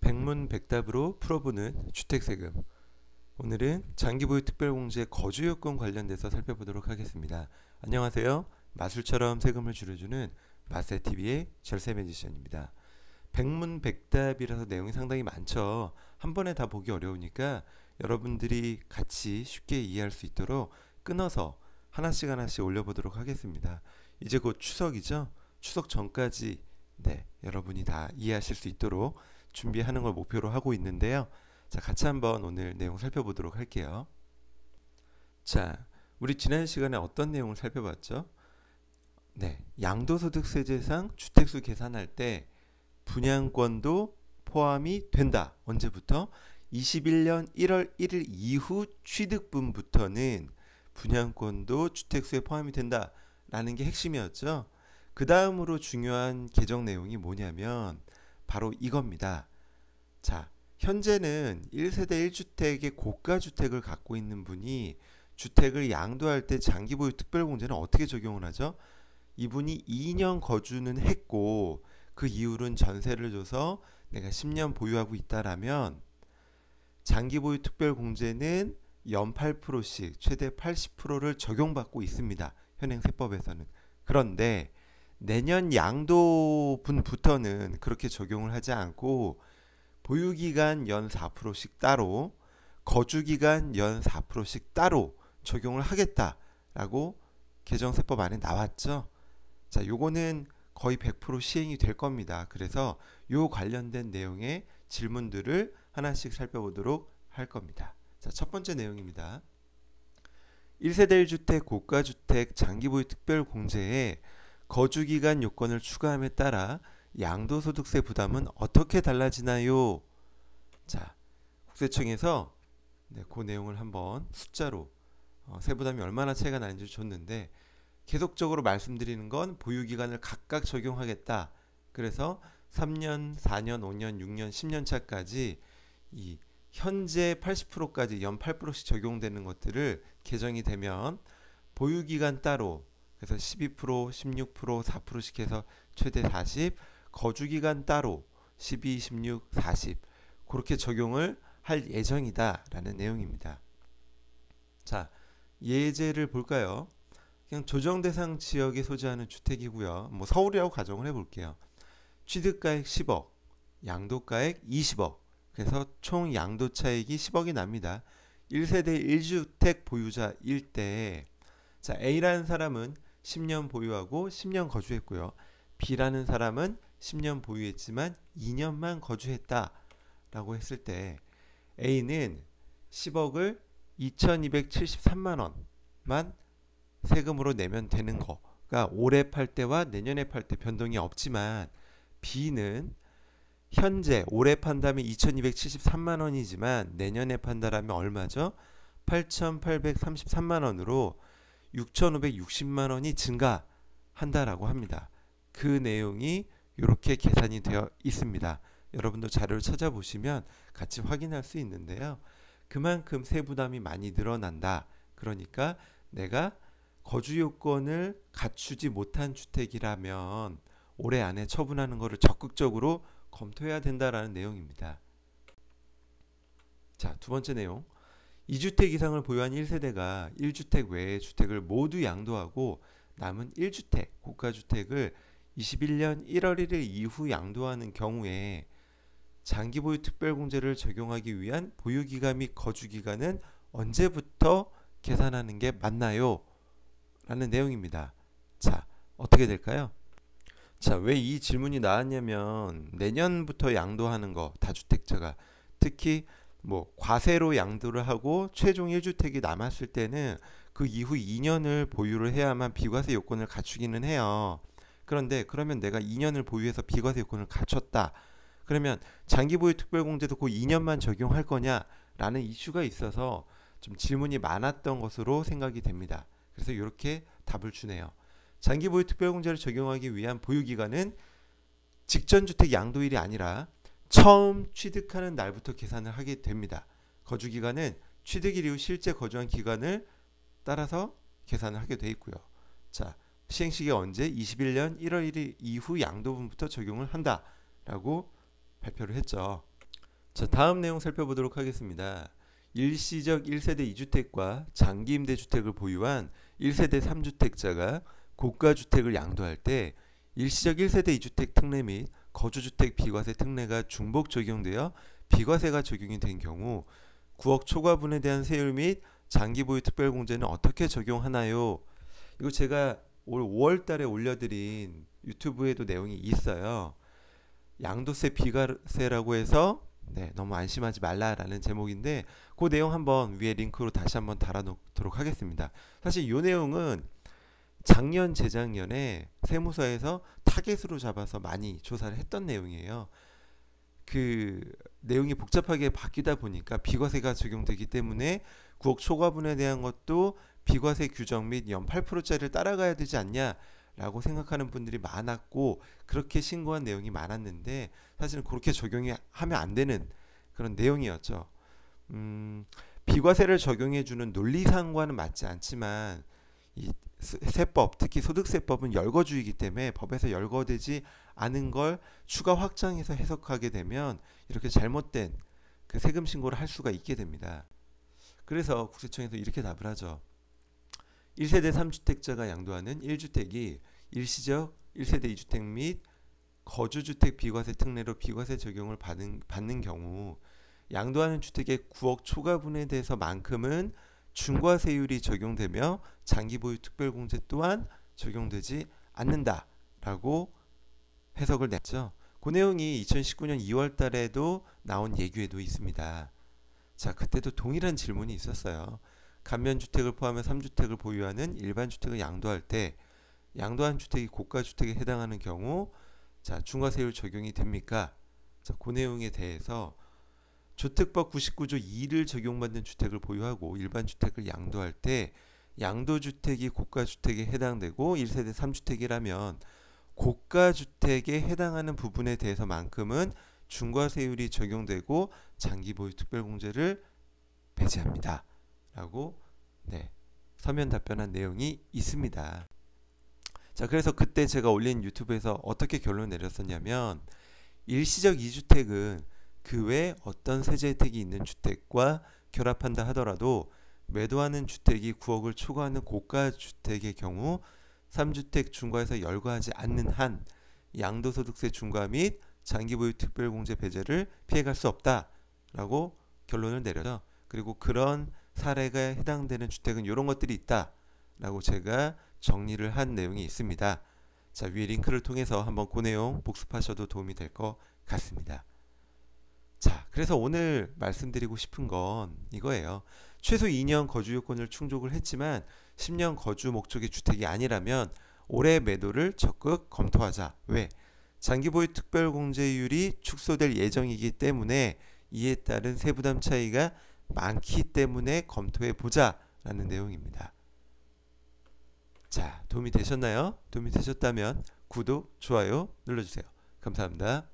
백문백답으로 풀어보는 주택세금. 오늘은 장기보유 특별공제 거주요건 관련돼서 살펴보도록 하겠습니다. 안녕하세요. 마술처럼 세금을 줄여주는 마세TV의 절세매지션입니다. 백문백답이라서 내용이 상당히 많죠. 한 번에 다 보기 어려우니까 여러분들이 같이 쉽게 이해할 수 있도록 끊어서 하나씩 올려보도록 하겠습니다. 이제 곧 추석이죠. 추석 전까지 여러분이 다 이해하실 수 있도록 준비하는 걸 목표로 하고 있는데요. 자, 같이 한번 오늘 내용 살펴보도록 할게요. 자, 우리 지난 시간에 어떤 내용을 살펴봤죠? 양도소득세제상 주택수 계산할 때 분양권도 포함이 된다. 언제부터? 21년 1월 1일 이후 취득분부터는 분양권도 주택수에 포함이 된다 라는 게 핵심이었죠. 그 다음으로 중요한 개정 내용이 뭐냐면 바로 이겁니다. 자, 현재는 1세대 1주택의 고가주택을 갖고 있는 분이 주택을 양도할 때 장기보유 특별공제는 어떻게 적용을 하죠? 이분이 2년 거주는 했고 그 이후로는 전세를 줘서 내가 10년 보유하고 있다라면 장기보유 특별공제는 연 8%씩 최대 80%를 적용받고 있습니다. 현행 세법에서는. 그런데 내년 양도분부터는 그렇게 적용을 하지 않고 보유기간 연 4%씩 따로 거주기간 연 4%씩 따로 적용을 하겠다라고 개정세법 안에 나왔죠. 자, 요거는 거의 100% 시행이 될 겁니다. 그래서 요 관련된 내용의 질문들을 하나씩 살펴보도록 할 겁니다. 자, 첫 번째 내용입니다. 1세대 1주택 고가주택 장기보유 특별공제에 거주기간 요건을 추가함에 따라 양도소득세 부담은 어떻게 달라지나요? 자, 국세청에서 그 내용을 한번 숫자로 세부담이 얼마나 차이가 나는지 줬는데 계속적으로 말씀드리는 건 보유기간을 각각 적용하겠다. 그래서 3년, 4년, 5년, 6년, 10년 차까지 이 현재 80%까지 연 8%씩 적용되는 것들을 개정이 되면 보유기간 따로 그래서 12%, 16%, 4%씩 해서 최대 40, 거주기간 따로 12, 16, 40 그렇게 적용을 할 예정이다 라는 내용입니다. 자, 예제를 볼까요? 그냥 조정대상 지역에 소재하는 주택이고요. 뭐 서울이라고 가정을 해볼게요. 취득가액 10억, 양도가액 20억 그래서 총 양도차익이 10억이 납니다. 1세대 1주택 보유자일 때 자, A라는 사람은 10년 보유하고 10년 거주했고요. B라는 사람은 10년 보유했지만 2년만 거주했다 라고 했을 때 A는 10억을 2273만원만 세금으로 내면 되는 거가 올해 팔 때와 내년에 팔 때 변동이 없지만 B는 현재 올해 판다면 2273만원이지만 내년에 판다라면 얼마죠? 8833만원으로 6560만원이 증가한다라고 합니다. 그 내용이 이렇게 계산이 되어 있습니다. 여러분도 자료를 찾아보시면 같이 확인할 수 있는데요. 그만큼 세부담이 많이 늘어난다. 그러니까 내가 거주요건을 갖추지 못한 주택이라면 올해 안에 처분하는 것을 적극적으로 검토해야 된다라는 내용입니다. 자, 두 번째 내용. 2주택 이상을 보유한 1세대가 1주택 외의 주택을 모두 양도하고 남은 1주택 고가주택을 21년 1월 1일 이후 양도하는 경우에 장기보유 특별공제를 적용하기 위한 보유기간 및 거주기간은 언제부터 계산하는 게 맞나요? 라는 내용입니다. 자, 어떻게 될까요? 자, 왜 이 질문이 나왔냐면 내년부터 양도하는 거 다주택자가 특히 뭐 과세로 양도를 하고 최종 1주택이 남았을 때는 그 이후 2년을 보유를 해야만 비과세 요건을 갖추기는 해요. 그런데 그러면 내가 2년을 보유해서 비과세 요건을 갖췄다. 그러면 장기보유 특별공제도 그 2년만 적용할 거냐라는 이슈가 있어서 좀 질문이 많았던 것으로 생각이 됩니다. 그래서 이렇게 답을 주네요. 장기보유 특별공제를 적용하기 위한 보유기간은 직전주택 양도일이 아니라 처음 취득하는 날부터 계산을 하게 됩니다. 거주기간은 취득일 이후 실제 거주한 기간을 따라서 계산을 하게 돼 있고요. 자, 시행시기 언제? 21년 1월 1일 이후 양도분부터 적용을 한다라고 발표를 했죠. 자, 다음 내용 살펴보도록 하겠습니다. 일시적 1세대 2주택과 장기 임대주택을 보유한 1세대 3주택자가 고가주택을 양도할 때 일시적 1세대 2주택 특례 및 거주주택 비과세 특례가 중복 적용되어 비과세가 적용이 된 경우 9억 초과분에 대한 세율 및 장기 보유 특별공제는 어떻게 적용하나요? 이거 제가 올 5월 달에 올려드린 유튜브에도 내용이 있어요. 양도세 비과세라고 해서 너무 안심하지 말라라는 제목인데 그 내용 한번 위에 링크로 다시 한번 달아놓도록 하겠습니다. 사실 이 내용은 작년 재작년에 세무서에서 타겟으로 잡아서 많이 조사를 했던 내용이에요. 그 내용이 복잡하게 바뀌다 보니까 비과세가 적용되기 때문에 9억 초과분에 대한 것도 비과세 규정 및 연 8%짜리를 따라가야 되지 않냐라고 생각하는 분들이 많았고 그렇게 신고한 내용이 많았는데 사실은 그렇게 적용이 하면 안 되는 그런 내용이었죠. 비과세를 적용해주는 논리상과는 맞지 않지만 이 세법, 특히 소득세법은 열거주의이기 때문에 법에서 열거되지 않은 걸 추가 확장해서 해석하게 되면 이렇게 잘못된 그 세금 신고를 할 수가 있게 됩니다. 그래서 국세청에서 이렇게 답을 하죠. 1세대 3주택자가 양도하는 1주택이 일시적 1세대 2주택 및 거주주택 비과세 특례로 비과세 적용을 받는 경우 양도하는 주택의 9억 초과분에 대해서만큼은 중과세율이 적용되며 장기보유 특별공제 또한 적용되지 않는다라고 해석을 냈죠. 그 내용이 2019년 2월 달에도 나온 예규에도 있습니다. 자, 그때도 동일한 질문이 있었어요. 감면주택을 포함해 3주택을 보유하는 일반 주택을 양도할 때 양도한 주택이 고가주택에 해당하는 경우 자, 중과세율 적용이 됩니까? 자, 그 내용에 대해서 주택법 99조 2를 적용받는 주택을 보유하고 일반 주택을 양도할 때 양도주택이 고가주택에 해당되고 1세대 3주택이라면 고가주택에 해당하는 부분에 대해서만큼은 중과세율이 적용되고 장기보유 특별공제를 배제합니다. 라고 서면 답변한 내용이 있습니다. 자, 그래서 그때 제가 올린 유튜브에서 어떻게 결론을 내렸었냐면 일시적 2주택은 그 외 어떤 세제 혜택이 있는 주택과 결합한다 하더라도 매도하는 주택이 9억을 초과하는 고가주택의 경우 3주택 중과에서 열거하지 않는 한 양도소득세 중과 및 장기보유 특별공제 배제를 피해갈 수 없다라고 결론을 내려서 그리고 그런 사례가 해당되는 주택은 이런 것들이 있다라고 제가 정리를 한 내용이 있습니다. 자, 위에 링크를 통해서 한번 그 내용 복습하셔도 도움이 될 것 같습니다. 자, 그래서 오늘 말씀드리고 싶은 건 이거예요. 최소 2년 거주 요건을 충족을 했지만 10년 거주 목적의 주택이 아니라면 올해 매도를 적극 검토하자. 왜? 장기보유 특별공제율이 축소될 예정이기 때문에 이에 따른 세부담 차이가 많기 때문에 검토해 보자 라는 내용입니다. 자, 도움이 되셨나요? 도움이 되셨다면 구독, 좋아요 눌러주세요. 감사합니다.